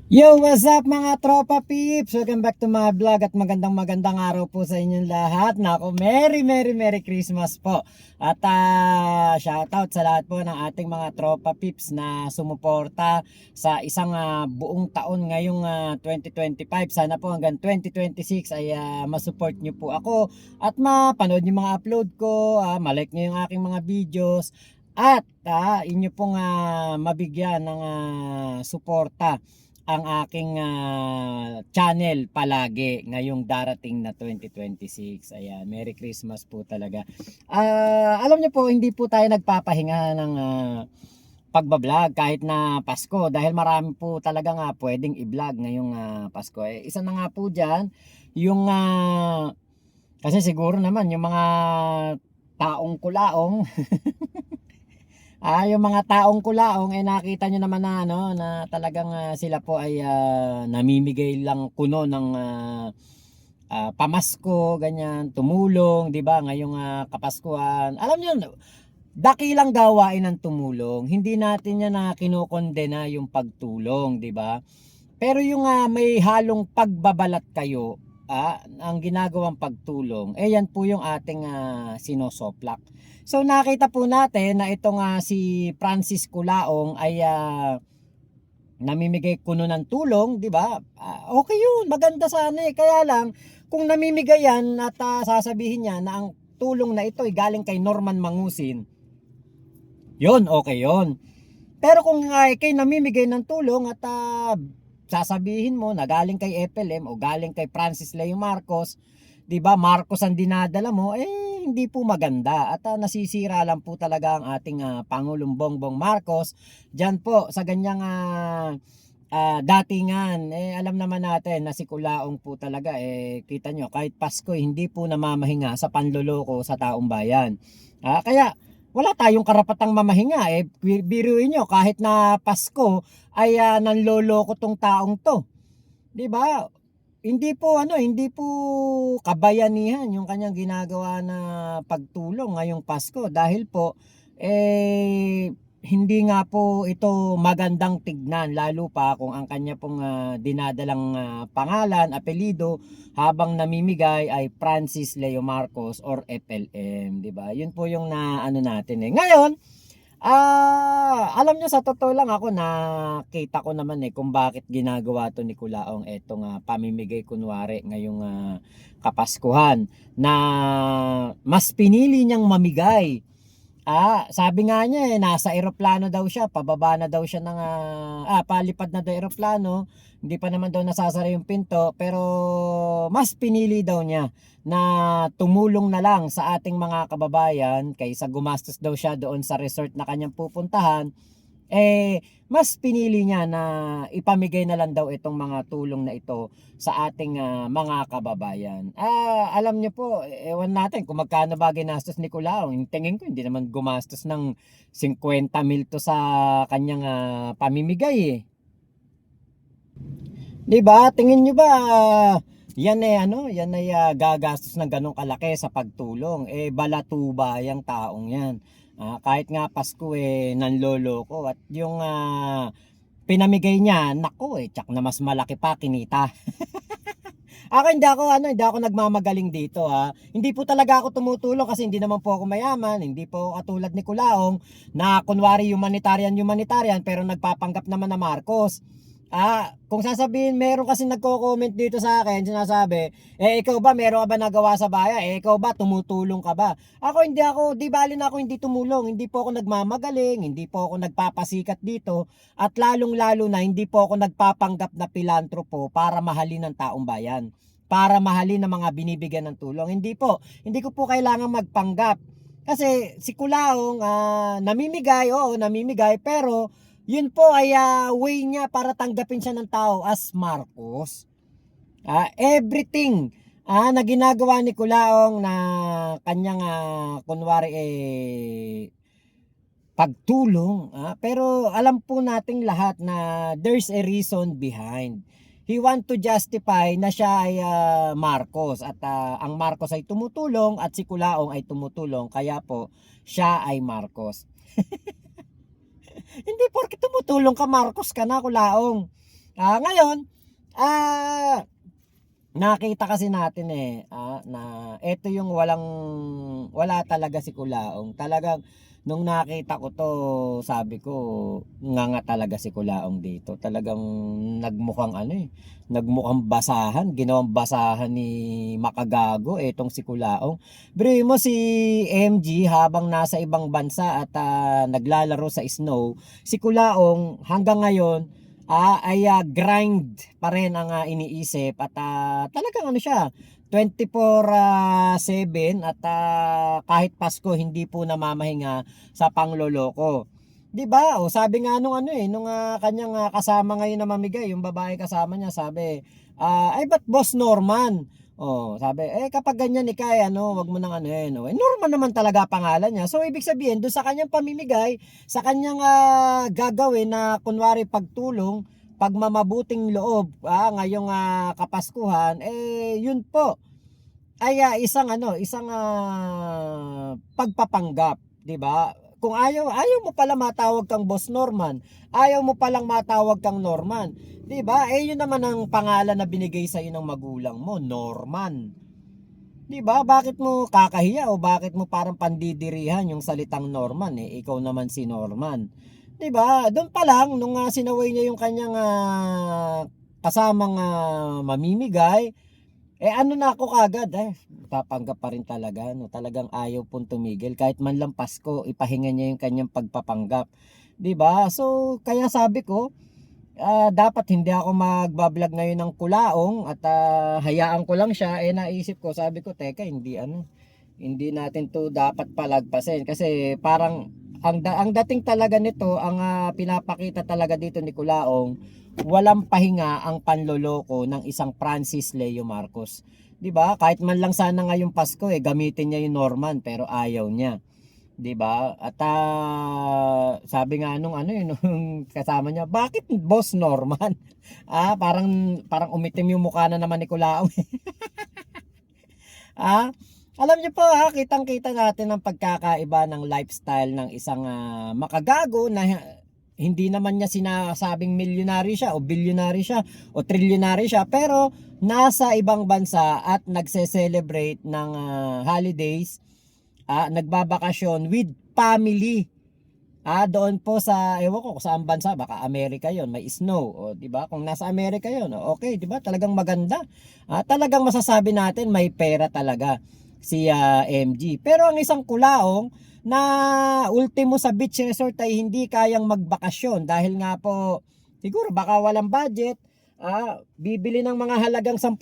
Yo, what's up mga tropa peeps? Welcome back to my vlog at magandang araw po sa inyong lahat. Nako, Merry Christmas po. At shoutout sa lahat po ng ating mga tropa peeps na sumuporta sa isang buong taon ngayong 2025. Sana po hanggang 2026 ay masupport nyo po ako at mapanood yung mga upload ko, malike nyo yung aking mga videos at inyo pong mabigyan ng suporta ang aking channel palagi ngayong darating na 2026. Ayan, Merry Christmas po talaga. Alam niyo po, hindi po tayo nagpapahinga ng pagbablog kahit na Pasko dahil marami po talaga nga pwedeng i-vlog ngayong Pasko. Isa na nga po diyan yung kasi siguro naman yung mga taong kulaong yung mga taong kulaong nakita nyo naman na na talagang sila po ay namimigay lang kuno ng pamasko, ganyan, tumulong, 'di ba? Ngayong Kapaskuhan. Alam niyo, dakilang gawain ng tumulong. Hindi natin yan na kinokondena yung pagtulong, 'di ba? Pero yung may halong pagbabalat kayo, ang ginagawang pagtulong, yan po yung ating sinosoplak. So nakita po natin na itong si Francis Culaong ay namimigay kuno ng tulong, di ba? Okay yun, maganda sana Kaya lang, kung namimigay yan at sasabihin niya na ang tulong na ito ay galing kay Norman Mangusin, yun, okay yun. Pero kung kay namimigay ng tulong at sasabihin mo na galing kay FLM o galing kay Francis Leo Marcos, 'di ba? Marcos ang dinadala mo, hindi po maganda at nasisira lang po talaga ang ating Pangulong Bongbong Marcos diyan po sa ganyang datingan. Alam naman natin na si Kulaong po talaga kita nyo kahit Pasko hindi po namamahinga sa panloloko sa taong bayan. Kaya wala tayong karapatang mamahinga biruin nyo kahit na Pasko ay nanloloko tong taong to. 'Di ba? Hindi po kabayanihan yung kanyang ginagawa na pagtulong ngayong Pasko dahil po hindi nga po ito magandang tignan lalo pa kung ang kanya pong dinadalang pangalan, apelyido habang namimigay ay Francis Leo Marcos or FLM, 'di ba? Yun po yung naano natin Ngayon, alam nyo sa totoo lang ako nakita ko naman kung bakit ginagawa to ni Kulaong etong pamimigay kunwari ngayong Kapaskuhan na mas pinili niyang mamigay. Sabi nga niya nasa eroplano daw siya, pababa na daw siya ng palipad na daw eroplano, hindi pa naman daw nasasara yung pinto, pero mas pinili daw niya na tumulong na lang sa ating mga kababayan kaysa gumastos daw siya doon sa resort na kanyang pupuntahan. Mas pinili niya na ipamigay na lang daw itong mga tulong na ito sa ating mga kababayan. Alam niyo po, ewan natin kung magkano ba ginastos ni Kulao. Tingin ko hindi naman gumastos ng 50,000 to sa kanyang pamimigay 'Di ba? Tingin niyo ba yan yan ay gagastos ng ganong kalaki sa pagtulong. Balatuba yung taong yan. Kahit nga Pasko nanloloko at yung pinamigay niya, nako tsak na mas malaki pa kinita. Hindi ako nagmamagaling dito Hindi po talaga ako tumutulong kasi hindi naman po ako mayaman, hindi po ako katulad ni Kulaong na kunwari humanitarian pero nagpapanggap naman na Marcos. Kung sasabihin, meron kasi nagko-comment dito sa akin, sinasabi, ikaw ba, meron ka ba nagawa sa bayan? Ikaw ba, tumutulong ka ba? Di bali na ako hindi tumulong, hindi po ako nagmamagaling, hindi po ako nagpapasikat dito, at lalong-lalo na hindi po ako nagpapanggap na pilantropo para mahalin ng taong bayan, para mahalin ng mga binibigyan ng tulong. Hindi ko po kailangan magpanggap. Kasi si Kulaong, namimigay, pero yun po ay way niya para tanggapin siya ng tao as Marcos. Everything na ginagawa ni Kulaong na kanyang kunwari pagtulong, pero alam po nating lahat na there's a reason behind. He want to justify na siya ay Marcos at ang Marcos ay tumutulong at si Kulaong ay tumutulong kaya po siya ay Marcos. Hindi porke tumutulong ka Marcos ka na Kulaong. Ngayon, nakita kasi natin na eto yung wala talaga si Kulaong. Talagang nung nakita ko to, sabi ko, nga talaga si Kulaong dito. Talagang nagmukhang nagmukhang basahan, ginawang basahan ni Makagago etong si Kulaong. Bro mo si MG habang nasa ibang bansa at naglalaro sa snow, si Kulaong hanggang ngayon grind pa rin ang iniisip at talagang siya 24/7 at kahit Pasko hindi po namamahinga sa pangloloko. 'Di ba? O sabi nga nung nung kanyang kasama ngayon na mamigay, yung babae kasama niya, sabi, ay ba't Boss Norman? Oh, sabi, kapag ganyan ikay wag mo nang no. Norman naman talaga pangalan niya. So ibig sabihin, doon sa kanyang pamimigay, sa kanyang gagawin na kunwari pagtulong, pagmamabuting loob, ngayong Kapaskuhan, yun po ay isang pagpapanggap, 'di ba? Kung ayaw mo pala matawag kang Boss Norman, ayaw mo palang matawag kang Norman, 'di ba? Yun naman ang pangalan na binigay sa iyo ng magulang mo, Norman. 'Di ba? Bakit mo kakahiya o bakit mo parang pandidirihan yung salitang Norman, ikaw naman si Norman. 'Di ba? Doon pa lang nung sinaway niya yung kanyang kasamang mamimigay, na ako kagad, tatanggap pa rin talaga, no? Talagang ayaw pong tumigil kahit man lang Pasko, ipahinga niya yung kanyang pagpapanggap, 'di ba? So kaya sabi ko, dapat hindi ako magba-vlog ngayon ng Kulaong at hayaan ko lang siya. Naisip ko, sabi ko, teka, hindi natin to dapat palagpasin kasi parang ang dating talaga nito, ang pinapakita talaga dito ni Kulaong, walang pahinga ang panloloko ng isang Francis Leo Marcos. 'Di ba? Kahit man lang sana ngayong Pasko gamitin niya yung Norman, pero ayaw niya. 'Di ba? At sabi nga nung nung kasama niya, bakit Boss Norman? Parang umitim yung mukha na naman ni Kulaong. ah, Alam niyo po, kitang-kita natin ang pagkakaiba ng lifestyle ng isang makagago na hindi naman niya sinasabing milyonaryo siya o bilyonaryo siya o trilyonaryo siya, pero nasa ibang bansa at nagse-celebrate ng holidays, nagbabakasyon with family. Doon po sa, ewan ko kung saan bansa, baka Amerika yon, may snow, o di ba? Kung nasa Amerika yon, okay, di ba? Talagang maganda. Talagang masasabi natin may pera talaga si MG. Pero ang isang Kulaong na ultimo sa beach resort ay hindi kayang magbakasyon dahil nga po siguro baka walang budget, bibili ng mga halagang 10,000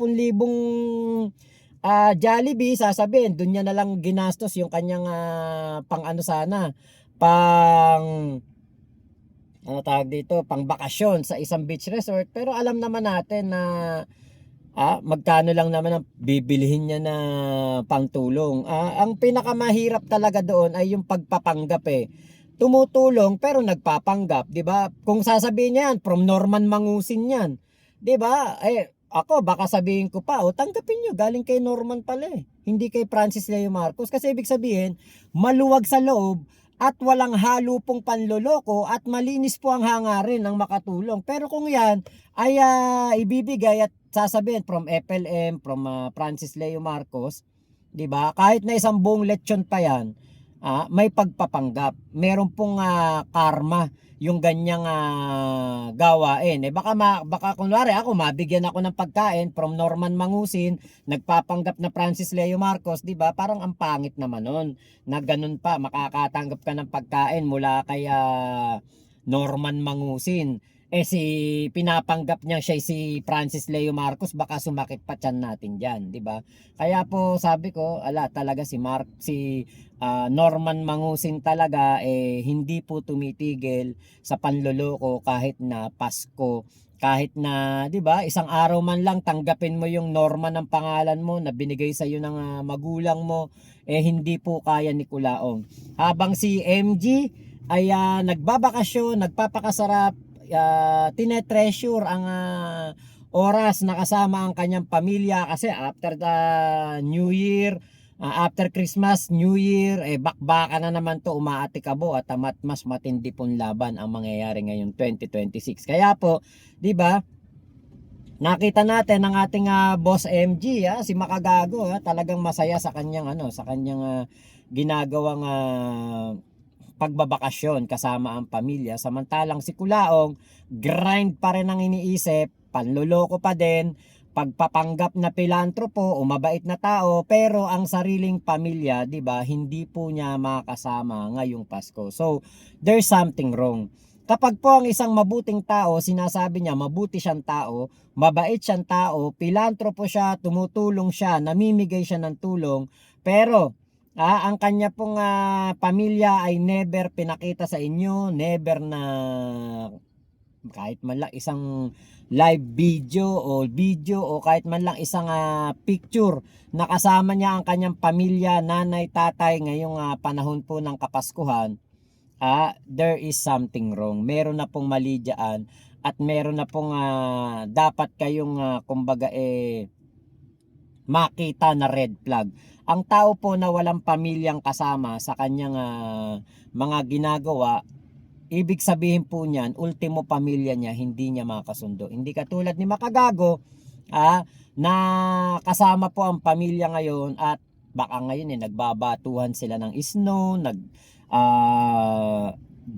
Jollibee, sasabihin doon niya na lang ginastos yung kanyang pang sana, pang tawag dito, pang bakasyon sa isang beach resort. Pero alam naman natin na magkano lang naman ang bibilihin niya na pangtulong. Ang pinakamahirap talaga doon ay yung pagpapanggap. Tumutulong pero nagpapanggap, 'di ba? Kung sasabihin niyan from Norman Mangusin 'yan, 'di ba? Ako baka sabihin ko pa, tanggapin niyo, galing kay Norman pala, hindi kay Francis Leo Marcos, kasi ibig sabihin maluwag sa loob at walang halo pong panloloko at malinis po ang hangarin ng makatulong. Pero kung yan ay ibibigay at sasabihin from FLM, from Francis Leo Marcos, 'di ba? Kahit na isang buong lechon pa yan, may pagpapanggap. Meron pong karma yung ganyang gawain. Baka kunwari ako mabigyan ako ng pagkain from Norman Mangusin, nagpapanggap na Francis Leo Marcos, 'di ba? Parang ang pangit naman nun. Na ganun pa makakatanggap ka ng pagkain mula kay Norman Mangusin. Si pinapanggap niya siya si Francis Leo Marcos, baka sumakit pa tiyan natin diyan, 'di ba? Kaya po sabi ko, talaga si Norman Mangusin talaga hindi po tumitigil sa panloloko kahit na Pasko, kahit na 'di ba, isang araw man lang tanggapin mo yung Norman ng pangalan mo na binigay sa iyo ng magulang mo, hindi po kaya ni Kulaong. Habang si MG ay nagbabakasyon, nagpapakasarap, tinetreasure ang oras na kasama ang kanyang pamilya, kasi after the New Year, after Christmas, New Year, bakbaka na naman to, umaatikabo at mas matindi pong laban ang mangyayari ngayong 2026. Kaya po, 'di ba? nakita natin ang ating boss MG, si Makagago, talagang masaya sa kanyang sa kanyang ginagawang pagbabakasyon kasama ang pamilya, samantalang si Kulaong grind pa rin ang iniisip, panloloko pa din, pagpapanggap na pilantropo o mabait na tao, pero ang sariling pamilya, 'di ba, hindi po niya makasama ngayong Pasko. So, there's something wrong. Kapag po ang isang mabuting tao, sinasabi niya mabuti siyang tao, mabait siyang tao, pilantropo siya, tumutulong siya, namimigay siya ng tulong, pero ang kanya pong pamilya ay never pinakita sa inyo, never na kahit man lang isang live video o kahit man lang isang picture na kasama niya ang kanyang pamilya, nanay, tatay ngayong panahon po ng Kapaskuhan. There is something wrong. Meron na pong mali dyan at meron na pong dapat kayong kumbaga makita na red flag. Ang tao po na walang pamilyang kasama sa kanyang mga ginagawa, ibig sabihin po niyan, ultimo pamilya niya, hindi niya makasundo. Hindi katulad ni Makagago, na kasama po ang pamilya ngayon at baka ngayon nagbabatuhan sila ng snow,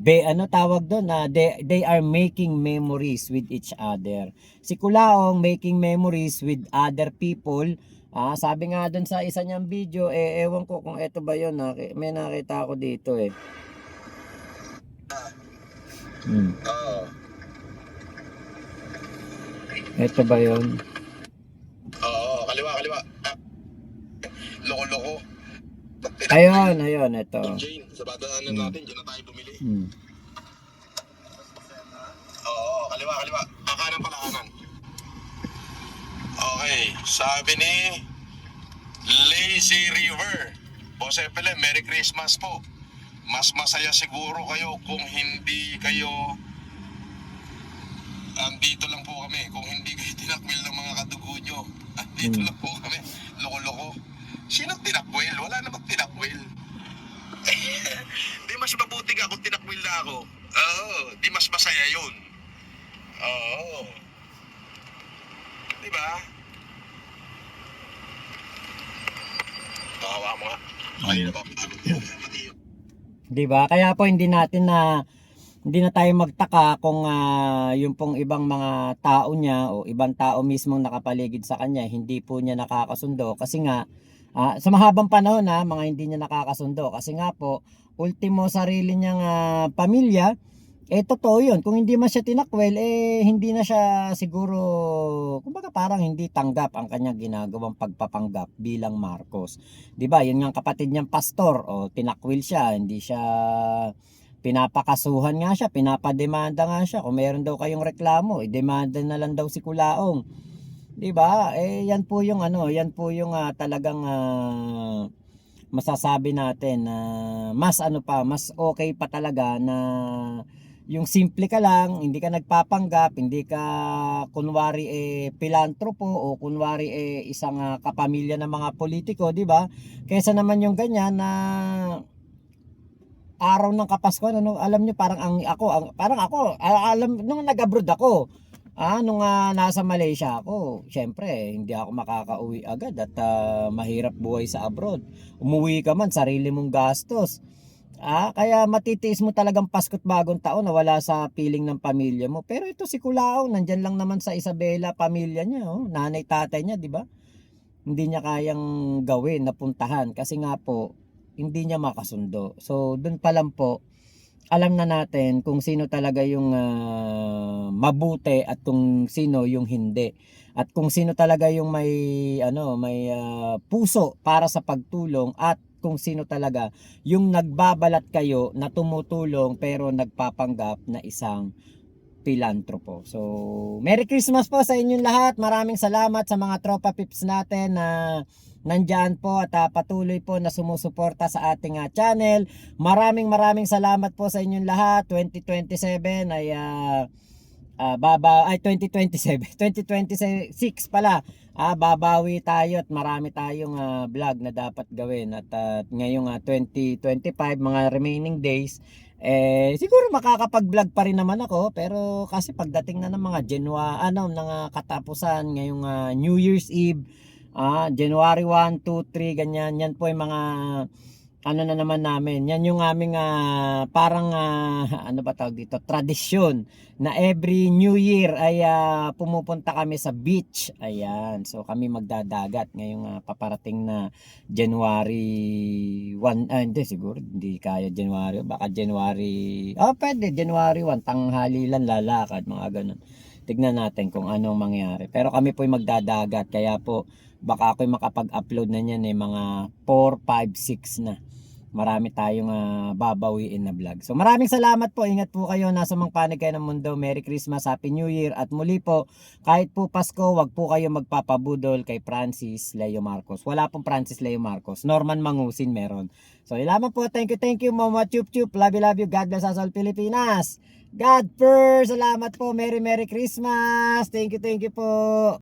ano tawag doon, they are making memories with each other. Si Kulaong making memories with other people. Sabi nga doon sa isa niyang video, ewan ko kung eto ba yun, may nakita ako dito Ito ba yun? Oo, kaliwa. Loko-loko. Ayun, ito. Jane, sa badaanan natin, dyan na tayo bumili. Oo, kaliwa. Kanan pala, kanan. Okay, sabi ni Lazy River. Boss Epele, Merry Christmas po. Mas masaya siguro kayo kung hindi kayo andito lang po kami. Kung hindi kayo tinakwil ng mga kadugo nyo, andito lang po kami. Loko-loko. Sino tinakwil? Wala namang tinakwil. Di mas mabuti ka kung tinakwil na ako. Oo, di mas masaya yun. Oo. Di ba? Kawawa mo nga. Ay, na ba? Diba? Kaya po hindi na tayo magtaka kung yung pong ibang mga tao niya o ibang tao mismong nakapaligid sa kanya hindi po niya nakakasundo kasi nga sa mahabang panahon mga hindi niya nakakasundo kasi nga po ultimo sarili niyang pamilya, totoo yun. Kung hindi man siya tinakwel, hindi na siya siguro, kumbaga parang hindi tanggap ang kanyang ginagawang pagpapanggap bilang Marcos. 'Di ba? Yun nga kapatid niyang pastor, tinakwil siya, hindi siya pinapakasuhan nga siya, pinapademanda nga siya. Kung meron daw kayong reklamo, demanda na lang daw si Kulaong. 'Di ba? Yan po yung talagang masasabi natin na mas mas okay pa talaga na yung simple ka lang, hindi ka nagpapanggap, hindi ka kunwari pilantropo o kunwari isang kapamilya ng mga politiko, 'di ba? Kaysa naman yung ganyan na araw ng Kapaskuhan, alam niyo parang alam nung nag-abroad ako, nung nasa Malaysia ako, syempre hindi ako makakauwi agad at mahirap buhay sa abroad. Umuwi ka man, sarili mong gastos. Kaya matitiis mo talagang Pasko't Bagong Taon na wala sa piling ng pamilya mo. Pero ito si Kulao, nandyan lang naman sa Isabela, pamilya niya, nanay, tatay niya, 'di ba? Hindi niya kayang gawin, napuntahan kasi nga po hindi niya makasundo. So, doon pa lang po alam na natin kung sino talaga yung mabuti at kung sino yung hindi. At kung sino talaga yung may puso para sa pagtulong at kung sino talaga yung nagbabalat kayo na tumutulong pero nagpapanggap na isang pilantropo. So, Merry Christmas po sa inyong lahat. Maraming salamat sa mga tropa pips natin na nandyan po at patuloy po na sumusuporta sa ating channel. Maraming salamat po sa inyong lahat. 2027 ay 2027 2026 pala, babawi tayo at marami tayong vlog na dapat gawin at ngayong 2025 mga remaining days Siguro makakapag-vlog pa rin naman ako, pero kasi pagdating na ng mga katapusan ngayong New Year's Eve, January 1, 2, 3 ganyan, yan po yung mga ano na naman namin. Yan yung aming parang ano ba tawag dito, tradisyon na every New Year ay pumupunta kami sa beach. Ayan. So kami magdadagat ngayong paparating na January 1. Hindi siguro, hindi kaya January. Baka January, pwede January 1, tanghali lang lalakad, mga ganun. Tignan natin kung anong mangyari. Pero kami po yung magdadagat, kaya po baka ako'y makapag-upload na niyan mga 4, 5, 6 na. Marami tayong babawiin na vlog. So maraming salamat po. Ingat po kayo. Nasa mang panig kayo ng mundo. Merry Christmas, Happy New Year. At muli po, kahit po Pasko, wag po kayo magpapabudol kay Francis Leo Marcos. Wala pong Francis Leo Marcos. Norman Mangusin meron. So ilaman po. Thank you Mama Chup Chup. Love you. God bless us all Pilipinas. God first. Salamat po. Merry Christmas. Thank you po.